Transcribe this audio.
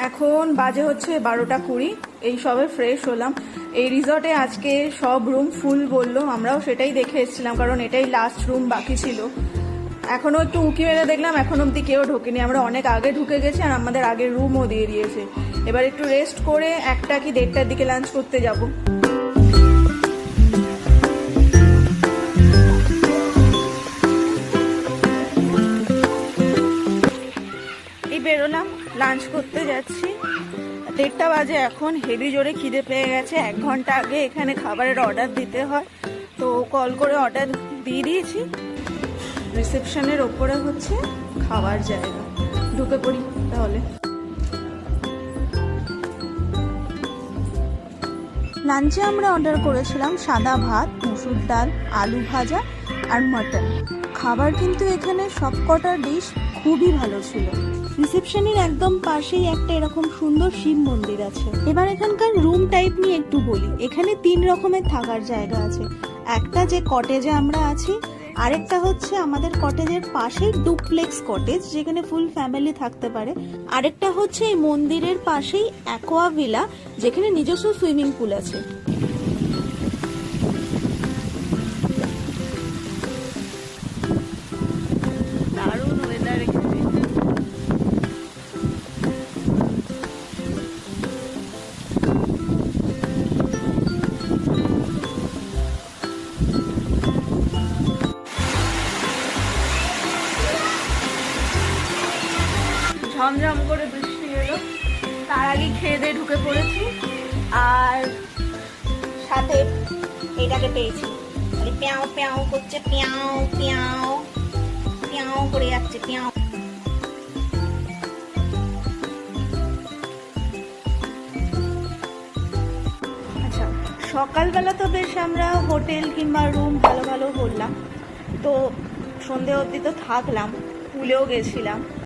এখন বাজে হচ্ছে 12:20। এই সবে ফ্রেশ হলাম। এই রিসর্টে আজকে সব রুম ফুল বললো, আমরাও সেটাই দেখে এসেছিলাম, কারণ এটাই লাস্ট রুম বাকি ছিল। এখনও একটু উঁকি মেরে দেখলাম, এখন অবধি কেউ ঢোকেনি। আমরা অনেক আগে ঢুকে গেছি আর আমাদের আগের রুমও দিয়ে দিয়েছে। এবার একটু রেস্ট করে 1টা কি 1:30টার দিকে লাঞ্চ করতে যাব। এই বেরোলাম, লাঞ্চ করতে যাচ্ছি। 1:30টা বাজে এখন। হেভি জোরে খিদে পেয়ে গেছে। 1 ঘন্টা আগে এখানে খাবারের অর্ডার দিতে হয়, তো কল করে অর্ডার দিয়ে দিয়েছি। রিসেপশনের ওপরে হচ্ছে খাওয়ার জায়গা, ঢুকে পড়ি তাহলে। লাঞ্চে আমরা অর্ডার করেছিলাম সাদা ভাত, মসুর ডাল, আলু ভাজা আর মাটন। খাবার কিন্তু এখানে সবকটা ডিশ খুবই ভালো ছিল। রিসেপশনের একদম পাশেই একটা এরকম সুন্দর শিব মন্দির আছে। এবার এখানকার রুম টাইপ নিয়ে একটু বলি। এখানে 3 রকমের থাকার জায়গা আছে। একটা যে কটেজে আমরা আছি, আরেকটা হচ্ছে আমাদের কটেজের পাশেই ডুপ্লেক্স কটেজ, যেখানে ফুল ফ্যামিলি থাকতে পারে। আরেকটা হচ্ছে এই মন্দিরের পাশেই অ্যাকোয়া ভিলা, যেখানে নিজস্ব সুইমিং পুল আছে। দারুণ ওয়েদার এখানে। ঝমঝম করে বৃষ্টি এলো, তার আগে খেয়ে দিয়ে ঢুকে পড়েছি। আর সাথে এটাকে পেয়েছি, প্যাও প্যাও করছে, প্যাও প্যাও প্যাও করে যাচ্ছে, প্যাও। আচ্ছা, সকালবেলা তো বেশ আমরা হোটেল কিংবা রুম ভালো ভালো করলাম, তো সন্ধে অবধি তো থাকলাম, পুলেও গেছিলাম।